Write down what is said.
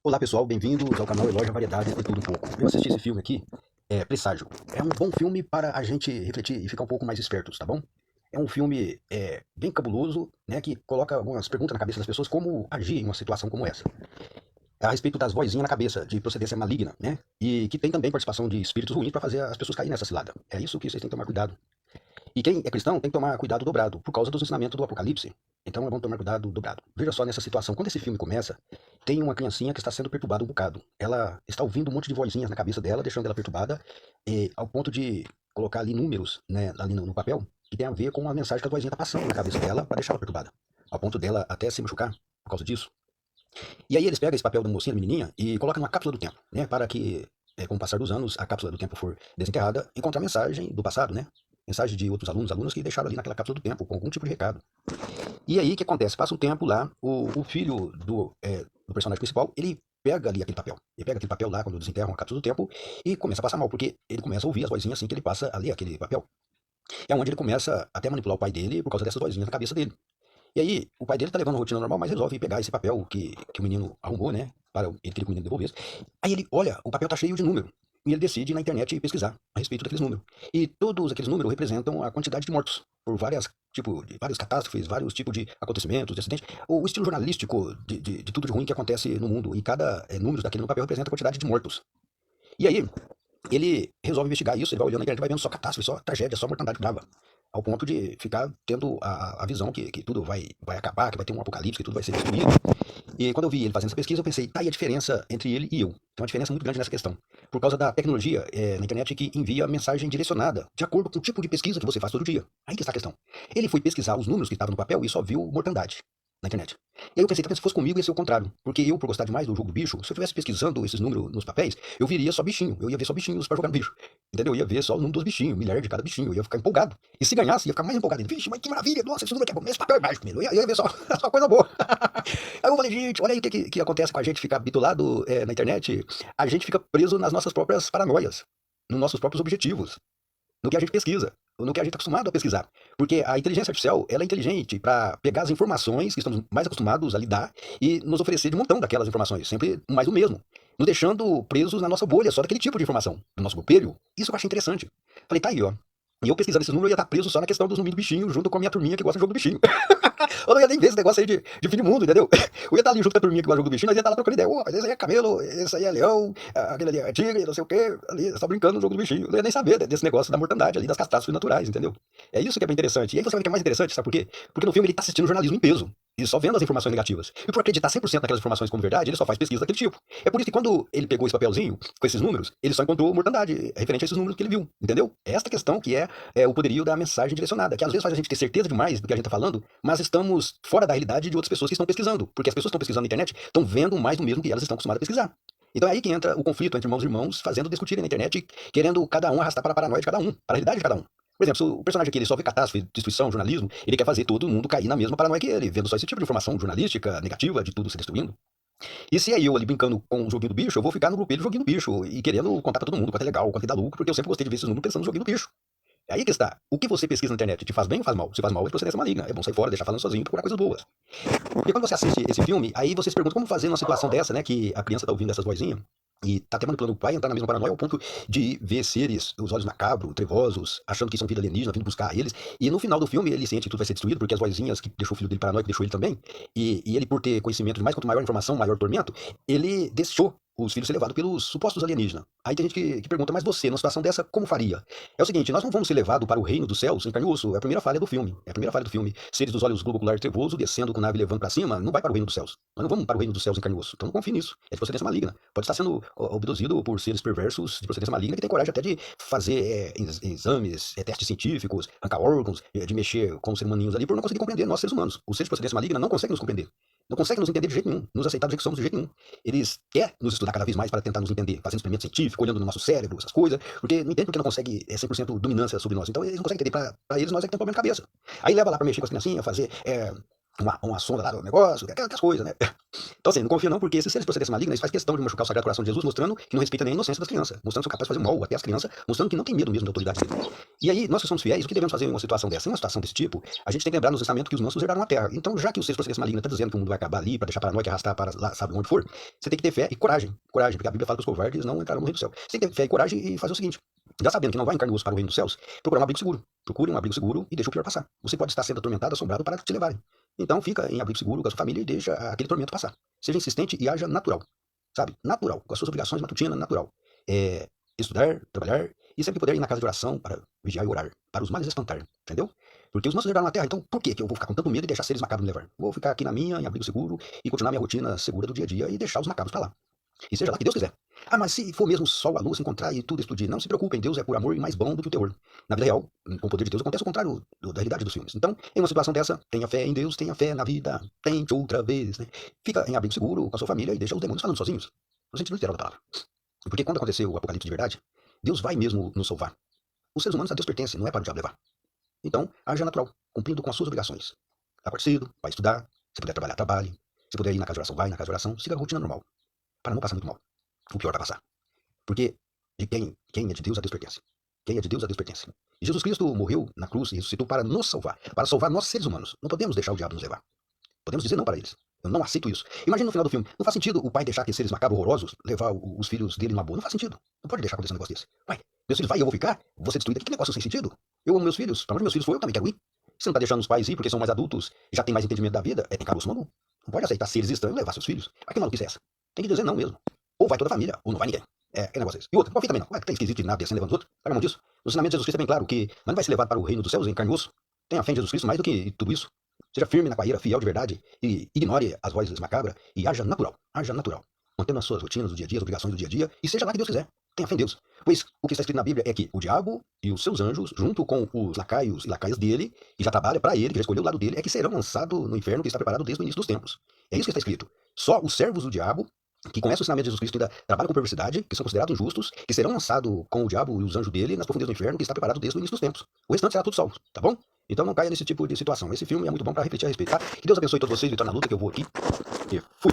Olá pessoal, bem-vindos ao canal Elogia Variedades de Tudo Um Pouco. Eu assisti esse filme aqui, Presságio. É um bom filme para a gente refletir e ficar um pouco mais espertos, tá bom? É um filme bem cabuloso, né, que coloca algumas perguntas na cabeça das pessoas como agir em uma situação como essa. A respeito das vozinhas na cabeça, de procedência maligna, né? E que tem também participação de espíritos ruins para fazer as pessoas caírem nessa cilada. É isso que vocês têm que tomar cuidado. E quem é cristão tem que tomar cuidado dobrado, por causa dos ensinamentos do Apocalipse. Então é bom tomar cuidado dobrado. Veja só nessa situação, quando esse filme começa, tem uma criancinha que está sendo perturbada um bocado. Ela está ouvindo um monte de vozinhas na cabeça dela, deixando ela perturbada, ao ponto de colocar ali números, né, ali no papel, que tem a ver com a mensagem que a vozinha está passando na cabeça dela para deixar ela perturbada. Ao ponto dela até se machucar por causa disso. E aí eles pegam esse papel da mocinha, da menininha, e colocam numa cápsula do tempo, né, para que, com o passar dos anos, a cápsula do tempo for desenterrada, encontrar mensagem do passado, né? Mensagem de outros alunos, alunas que deixaram ali naquela cápsula do tempo, com algum tipo de recado. E aí, o que acontece? Passa um tempo lá, o filho do personagem principal, ele pega ali aquele papel. Ele pega aquele papel lá, quando desenterram a cápsula do tempo, e começa a passar mal, porque ele começa a ouvir as vozinhas assim que ele passa ali aquele papel. É onde ele começa até a manipular o pai dele por causa dessas vozinhas na cabeça dele. E aí, o pai dele tá levando a rotina normal, mas resolve pegar esse papel que o menino arrumou, né? Para ele queria que o menino devolvesse. Aí ele olha, o papel tá cheio de número. E ele decide ir na internet pesquisar a respeito daqueles números. E todos aqueles números representam a quantidade de mortos por várias catástrofes, vários tipos de acontecimentos, de acidentes. O estilo jornalístico de tudo de ruim que acontece no mundo. E cada número daquele no papel representa a quantidade de mortos. E aí, ele resolve investigar isso, ele vai olhando na internet, vai vendo só catástrofe, só tragédia, só mortandade brava. Ao ponto de ficar tendo a visão que tudo vai acabar, que vai ter um apocalipse, que tudo vai ser destruído. E quando eu vi ele fazendo essa pesquisa, eu pensei, tá aí a diferença entre ele e eu. Tem uma diferença muito grande nessa questão. Por causa da tecnologia na internet que envia mensagem direcionada, de acordo com o tipo de pesquisa que você faz todo dia. Aí que está a questão. Ele foi pesquisar os números que estavam no papel e só viu mortandade na internet. E aí eu pensei, talvez se fosse comigo ia ser o contrário. Porque eu, por gostar demais do jogo do bicho, se eu estivesse pesquisando esses números nos papéis, eu viria só bichinho. Eu ia ver só bichinhos pra jogar no bicho. Entendeu? Eu ia ver só o número dos bichinhos, milhar de cada bichinho. Eu ia ficar empolgado. E se ganhasse, ia ficar mais empolgado. Vixe, mas que maravilha! Nossa, esse número aqui é bom. Esse papel é mágico mesmo. Eu ia ver só, só coisa boa. Aí eu falei, gente, olha aí o que acontece com a gente ficar bitolado na internet. A gente fica preso nas nossas próprias paranoias, nos nossos próprios objetivos, no que a gente pesquisa, ou no que a gente está acostumado a pesquisar. Porque a inteligência artificial, ela é inteligente para pegar as informações que estamos mais acostumados a lidar e nos oferecer de montão daquelas informações, sempre mais o mesmo. Nos deixando presos na nossa bolha, só daquele tipo de informação, do nosso grupelho. Isso eu achei interessante. Falei, tá aí, ó. E eu pesquisando esse número, eu ia estar preso só na questão dos números do bichinho, junto com a minha turminha que gosta de jogo do bichinho. Eu não ia nem ver esse negócio aí de fim de mundo, entendeu? Eu ia estar ali junto com a turminha que gosta de jogo do bichinho, nós ia estar lá trocando ideia. Ô, mas esse aí é camelo, esse aí é leão, aquele ali é tigre, não sei o quê. Ali, só brincando no jogo do bichinho. Eu não ia nem saber desse negócio da mortandade ali, das catástrofes naturais, entendeu? É isso que é bem interessante. E aí você vai ver que é mais interessante, sabe por quê? Porque no filme ele tá assistindo jornalismo em peso. E só vendo as informações negativas. E por acreditar 100% naquelas informações como verdade, ele só faz pesquisa daquele tipo. É por isso que quando ele pegou esse papelzinho, com esses números, ele só encontrou mortandade referente a esses números que ele viu. Entendeu? É esta questão que é o poderio da mensagem direcionada, que às vezes faz a gente ter certeza demais do que a gente está falando, mas estamos fora da realidade de outras pessoas que estão pesquisando. Porque as pessoas que estão pesquisando na internet estão vendo mais do mesmo que elas estão acostumadas a pesquisar. Então é aí que entra o conflito entre irmãos e irmãos, fazendo discutirem na internet, querendo cada um arrastar para a paranoia de cada um, para a realidade de cada um. Por exemplo, se o personagem aqui ele só vê catástrofe, destruição, jornalismo, ele quer fazer todo mundo cair na mesma paranoia que ele, vendo só esse tipo de informação jornalística, negativa, de tudo se destruindo. E se é eu ali brincando com o joguinho do bicho, eu vou ficar no grupelho do joguinho do bicho e querendo contar pra todo mundo quanto é legal, quanto é dá lucro, porque eu sempre gostei de ver esses números pensando no joguinho do bicho. É aí que está. O que você pesquisa na internet te faz bem ou faz mal? Se faz mal, é procedência maligna. É bom sair fora, deixar falando sozinho, procurar coisas boas. Porque quando você assiste esse filme, aí você se pergunta como fazer numa situação dessa, né? Que a criança tá ouvindo essas vozinhas e tá até manipulando o pai, entrar na mesma paranoia ao ponto de ver seres, os olhos macabros, trevosos, achando que são vida alienígena, vindo buscar eles. E no final do filme ele sente que tudo vai ser destruído, porque as vozinhas que deixou o filho dele paranoico, deixou ele também. E ele, por ter conhecimento de mais, quanto maior informação, maior tormento, ele deixou os filhos ser levados pelos supostos alienígenas. Aí tem gente que pergunta, mas você, numa situação dessa, como faria? É o seguinte, nós não vamos ser levados para o reino dos céus em carne e osso. É a primeira falha do filme. É a primeira falha do filme. Seres dos olhos globocular trevoso, descendo com nave levando para cima, não vai para o reino dos céus. Nós não vamos para o reino dos céus em carne e osso. Então não confie nisso. É de procedência maligna. Pode estar sendo obduzido por seres perversos de procedência maligna que tem coragem até de fazer exames, testes científicos, arrancar órgãos, de mexer com os seres humaninhos ali por não conseguir compreender nós seres humanos. Os seres de procedência maligna não conseguem nos compreender. Não conseguem nos entender de jeito nenhum, nos aceitar do jeito que somos de jeito nenhum. Eles querem nos estudar cada vez mais para tentar nos entender, fazendo experimento científico, olhando no nosso cérebro, essas coisas, porque não entende porque não consegue 100% dominância sobre nós. Então eles não conseguem entender, para eles nós é que tem um problema de cabeça. Aí leva lá para mexer com as criancinhas, fazer uma sonda lá do negócio, aquelas coisas, né? Então, assim, não confia não, porque se eles procedessem malignos, eles fazem questão de machucar o Sagrado Coração de Jesus, mostrando que não respeita nem a inocência das crianças, mostrando que são capazes de fazer mal até as crianças, mostrando que não tem medo mesmo da autoridade dele. E aí, nós que somos fiéis, o que devemos fazer em uma situação dessa? Em uma situação desse tipo, a gente tem que lembrar no testamento que os mansos herdaram a terra. Então, já que o sexto procedência maligna está dizendo que o mundo vai acabar ali, para deixar paranoia, arrastar para lá, sabe onde for, você tem que ter fé e coragem. Coragem, porque a Bíblia fala que os covardes não entrarão no reino do céu. Você tem que ter fé e coragem e fazer o seguinte: já sabendo que não vai encarnar o osso para o reino dos céus, procurar um abrigo seguro. Procure um abrigo seguro e deixe o pior passar. Você pode estar sendo atormentado, assombrado para te levarem. Então fica em abrigo seguro com a sua família e deixa aquele tormento passar. Seja insistente e haja natural. Sabe? Natural. Com as suas obrigações matutinas, natural. Estudar, trabalhar e sempre poder ir na casa de oração para vigiar e orar. Para os males espantar. Entendeu? Porque os mansos herdaram a terra, então por que eu vou ficar com tanto medo e deixar seres macabros me levar? Vou ficar aqui na minha, em abrigo seguro, e continuar minha rotina segura do dia a dia e deixar os macabros para lá. E seja lá que Deus quiser. Ah, mas se for mesmo o sol, a lua se encontrar e tudo explodir, não se preocupem, Deus é por amor e mais bom do que o terror. Na vida real, com o poder de Deus, acontece o contrário da realidade dos filmes. Então, em uma situação dessa, tenha fé em Deus, tenha fé na vida, tente outra vez, né? Fica em abrigo seguro com a sua família e deixa os demônios falando sozinhos. No sentido literal da palavra. Porque quando acontecer o apocalipse de verdade, Deus vai mesmo nos salvar. Os seres humanos a Deus pertencem, não é para o diabo levar. Então, haja natural, cumprindo com as suas obrigações. Acorde cedo, vai estudar, se puder trabalhar, trabalhe. Se puder ir na casa de oração, vai na casa de oração, siga a rotina normal, para não passar muito mal. O pior vai passar. Porque de quem é de Deus, a Deus pertence. Quem é de Deus, a Deus pertence. E Jesus Cristo morreu na cruz e ressuscitou para nos salvar. Para salvar nós seres humanos. Não podemos deixar o diabo nos levar. Podemos dizer não para eles. Eu não aceito isso. Imagina no final do filme. Não faz sentido o pai deixar aqueles seres macabros horrorosos levar os filhos dele numa boa. Não faz sentido. Não pode deixar acontecer um negócio desse. Pai, meus filhos vai e eu vou ficar? Vou ser destruído aqui. Que negócio sem sentido? Eu amo meus filhos. Para onde meus filhos for, eu também quero ir. Você não tá deixando os pais ir porque são mais adultos, já tem mais entendimento da vida. Tem caroço mamão. Não pode aceitar seres estranhos levar seus filhos. Mas que maluquice é essa? Tem que dizer não mesmo. Ou vai toda a família, ou não vai ninguém. Que negócio é esse? E outra, confia também não. Ué, que tem esquisito de nada descendo levando os outros. Larga a mão disso. No ensinamento de Jesus Cristo é bem claro que não vai ser levado para o reino dos céus em carne e osso. Tenha fé em Jesus Cristo mais do que tudo isso. Seja firme na carreira, fiel de verdade, e ignore as vozes macabras e haja natural. Haja natural. Mantendo as suas rotinas do dia a dia, as obrigações do dia a dia, e seja lá que Deus quiser. Tenha fé em Deus. Pois o que está escrito na Bíblia é que o diabo e os seus anjos, junto com os lacaios e lacaias dele, que já trabalha para ele, que já escolheu o lado dele, é que serão lançados no inferno que está preparado desde o início dos tempos. É isso que está escrito. Só os servos do diabo, que conhecem o ensinamento de Jesus Cristo e ainda trabalham com perversidade, que são considerados injustos, que serão lançados com o diabo e os anjos dele nas profundezas do inferno, que está preparado desde o início dos tempos. O restante será tudo salvo, tá bom? Então não caia nesse tipo de situação. Esse filme é muito bom para refletir a respeito, tá? Que Deus abençoe todos vocês, vitória na luta, que eu vou aqui. E fui!